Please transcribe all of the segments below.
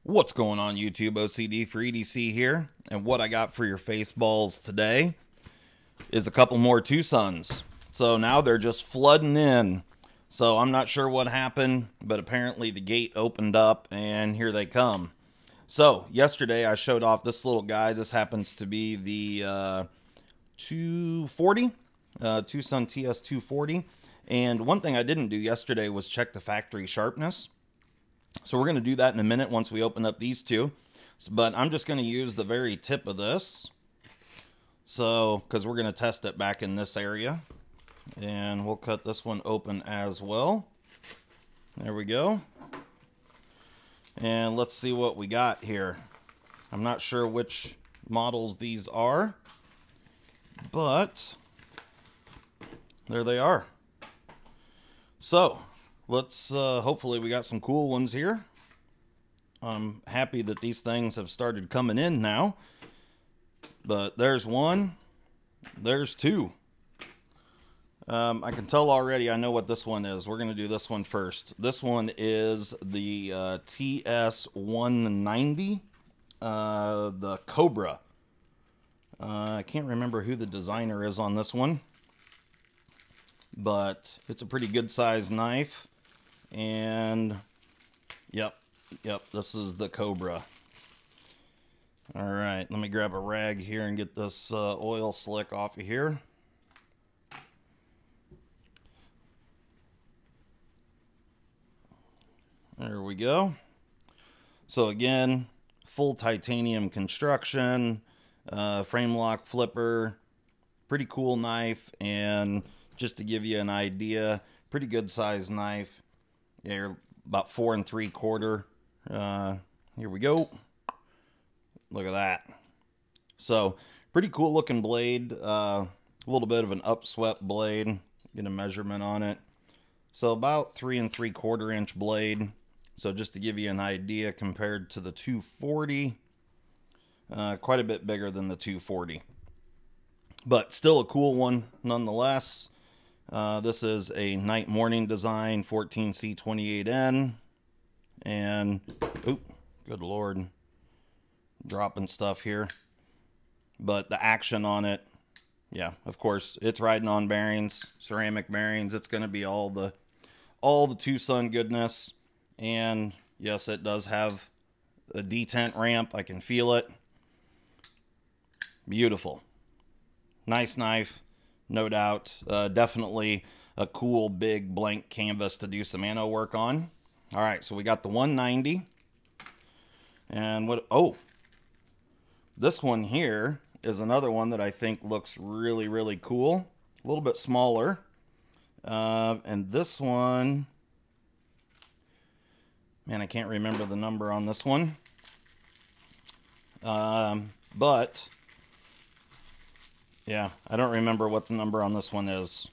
What's going on YouTube? OCD for EDC here, and what I got for your face balls today is a couple more TwoSuns. So now they're just flooding in. So I'm not sure what happened, but apparently the gate opened up and here they come. So yesterday I showed off this little guy. This happens to be the 240, TwoSun TS240. And one thing I didn't do yesterday was check the factory sharpness. So we're going to do that in a minute once we open up these two. But I'm just going to use the very tip of this. So, because we're going to test it back in this area. And we'll cut this one open as well. There we go. And let's see what we got here. I'm not sure which models these are, but there they are. So, let's, hopefully we got some cool ones here. I'm happy that these things have started coming in now. But there's one, there's two. I can tell already I know what this one is. We're going to do this one first. This one is the TS190, the Cobra. I can't remember who the designer is on this one, but it's a pretty good size knife. And yep, this is the Cobra. All right, let me grab a rag here and get this oil slick off of here. There we go. So again, full titanium construction, frame lock flipper, pretty cool knife. And just to give you an idea, pretty good size knife. Yeah, you're about 4 3/4. Here we go. Look at that. So pretty cool looking blade. A little bit of an upswept blade. Get a measurement on it. So about 3 3/4 inch blade. So just to give you an idea, compared to the 240, quite a bit bigger than the 240. But still a cool one nonetheless. This is a night morning design, 14C28N. And, oop, good lord, dropping stuff here. But the action on it, yeah, of course, it's riding on bearings, ceramic bearings. It's going to be all the TwoSun goodness. And yes, it does have a detent ramp. I can feel it. Beautiful. Nice knife, no doubt. Definitely a cool big blank canvas to do some anno work on. All right, so we got the 190. And what, oh, this one here is another one that I think looks really, really cool. A little bit smaller. And this one, man, I can't remember the number on this one. But, yeah, I don't remember what the number on this one is.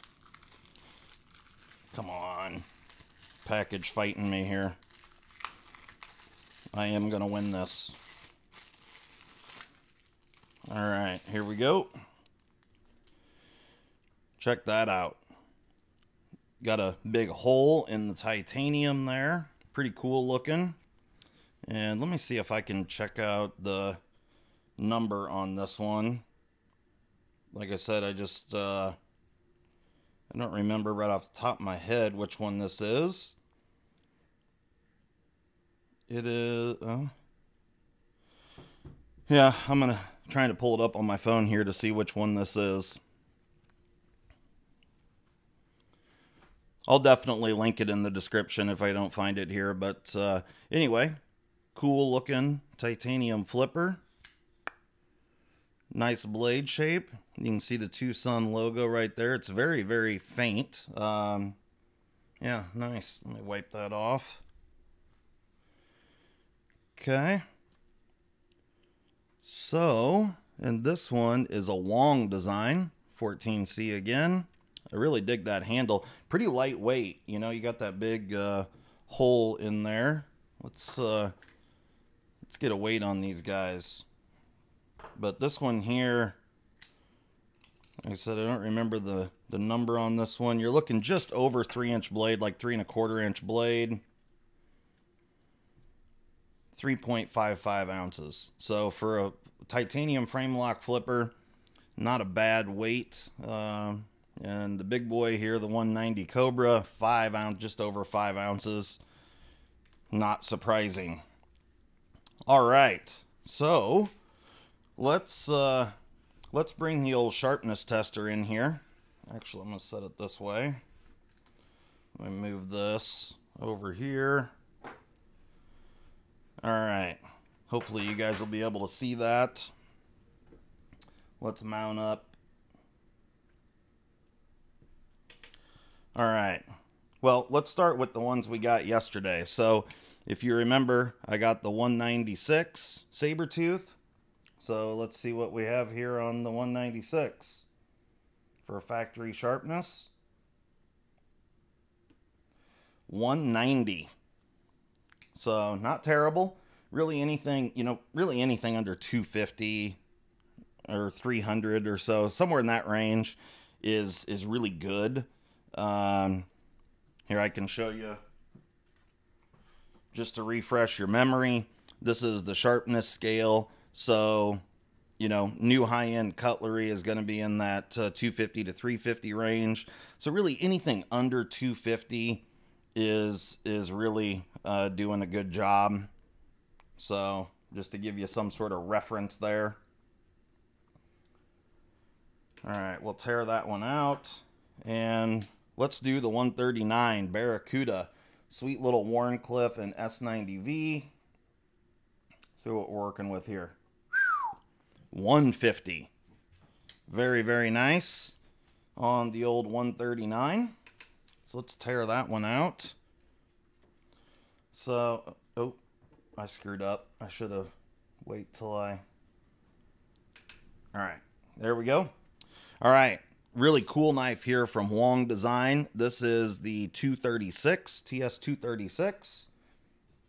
Come on. Package fighting me here. I am going to win this. Alright, here we go. Check that out. Got a big hole in the titanium there. Pretty cool looking. And let me see if I can check out the number on this one. Like I said, I just I don't remember right off the top of my head which one this is. It is yeah, I'm gonna trying to pull it up on my phone here to see which one this is. I'll definitely link it in the description if I don't find it here. But anyway, cool looking titanium flipper. Nice blade shape. You can see the TwoSun logo right there. It's very, very faint. Yeah, nice. Let me wipe that off. Okay. So, and this one is a Wong design, 14C again. I really dig that handle. Pretty lightweight, you know. You got that big hole in there. Let's get a weight on these guys. But this one here, like I said, I don't remember the number on this one. You're looking just over 3 inch blade, like 3 1/4 inch blade. 3.55 ounces. So for a titanium frame lock flipper, not a bad weight. And the big boy here, the 190 Cobra, 5 ounce, just over 5 ounces. Not surprising. All right, so let's bring the old sharpness tester in here. Actually, I'm gonna set it this way. Let me move this over here. All right, hopefully you guys will be able to see that. Let's mount up. All right, well, let's start with the ones we got yesterday. So if you remember, I got the 196 Sabertooth. So let's see what we have here on the 196 for factory sharpness. 190. So not terrible. Really anything, really anything under 250 or 300 or so, somewhere in that range is really good. Here I can show you, just to refresh your memory. This is the sharpness scale. So, new high-end cutlery is going to be in that 250 to 350 range. So really anything under 250 is really doing a good job. So just to give you some sort of reference there. All right, we'll tear that one out. And let's do the 139 Barracuda. Sweet little Warncliffe and S90V. See what we're working with here. 150. Very, very nice on the old 139. So let's tear that one out. So, oh, I screwed up. I should have waited till I... All right, there we go. All right, really cool knife here from Wong Design. This is the 236, TS236.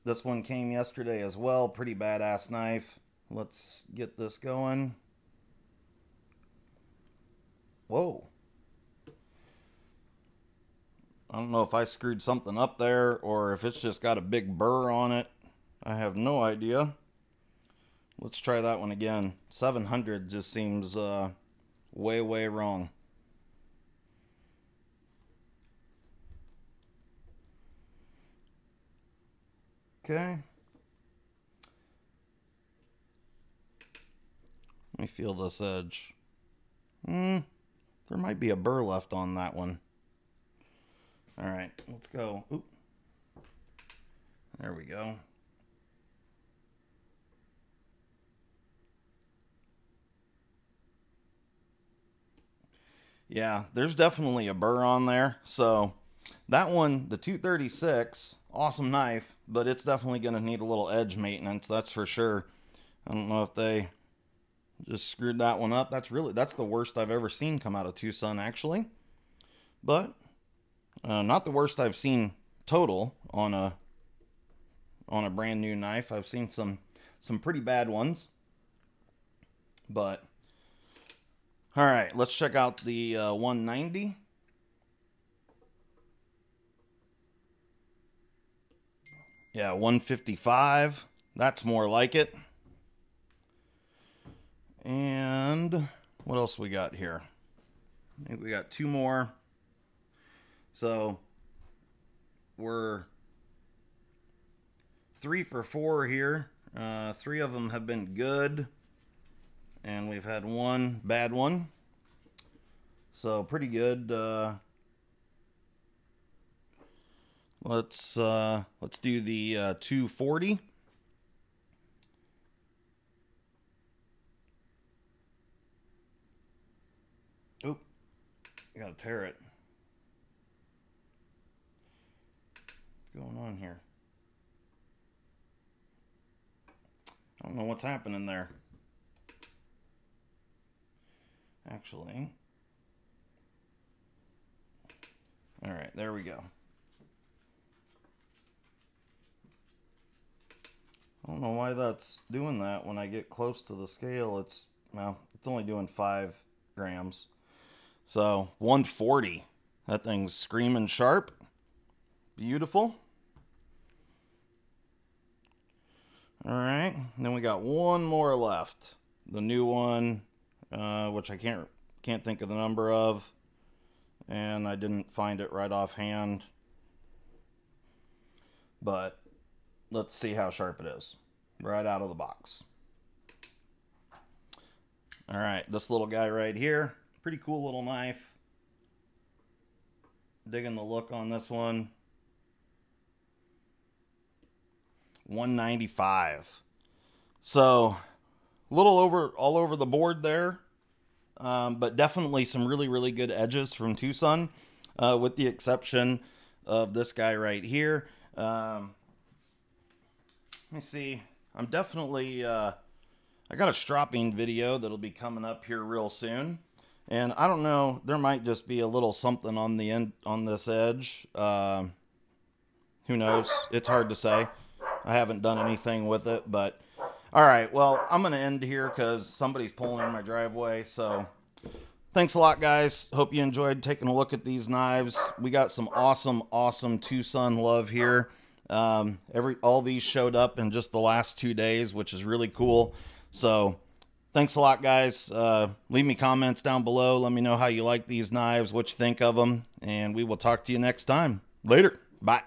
This one came yesterday as well. Pretty badass knife. Let's get this going. Whoa. I don't know if I screwed something up there or if it's just got a big burr on it. I have no idea. Let's try that one again. 700 just seems way, way wrong. Okay. Let me feel this edge. There might be a burr left on that one. All right, let's go. Oop. There we go. Yeah, there's definitely a burr on there. So that one, the 236, awesome knife, but it's definitely going to need a little edge maintenance, that's for sure. I don't know if they just screwed that one up. That's the worst I've ever seen come out of TwoSun, actually. But not the worst I've seen total on a brand new knife. I've seen some pretty bad ones. But all right, let's check out the 190. Yeah, 155. That's more like it. And what else we got here? I think we got two more. So we're 3 for 4 here. 3 of them have been good, and we've had one bad one. So pretty good. Let's do the 240. Oop, I gotta tear it. What's going on here? I don't know what's happening there. Actually. All right, there we go. I don't know why that's doing that. When I get close to the scale, it's only doing 5 grams. So 140. That thing's screaming sharp. Beautiful. All right, then we got one more left. The new one, which I can't think of the number of, and I didn't find it right offhand. But let's see how sharp it is right out of the box. All right, this little guy right here, pretty cool little knife. Digging the look on this one. 195. So a little all over the board there, but definitely some really good edges from TwoSun, with the exception of this guy right here. Let me see. I'm definitely I got a stropping video that'll be coming up here real soon, and I don't know, there might just be a little something on the end on this edge. Who knows? It's hard to say. I haven't done anything with it, but all right, well, I'm going to end here because somebody's pulling in my driveway. So thanks a lot, guys. Hope you enjoyed taking a look at these knives. We got some awesome TwoSun love here. All these showed up in just the last 2 days, which is really cool. So thanks a lot, guys. Leave me comments down below. Let me know how you like these knives, what you think of them, and we will talk to you next time. Later. Bye.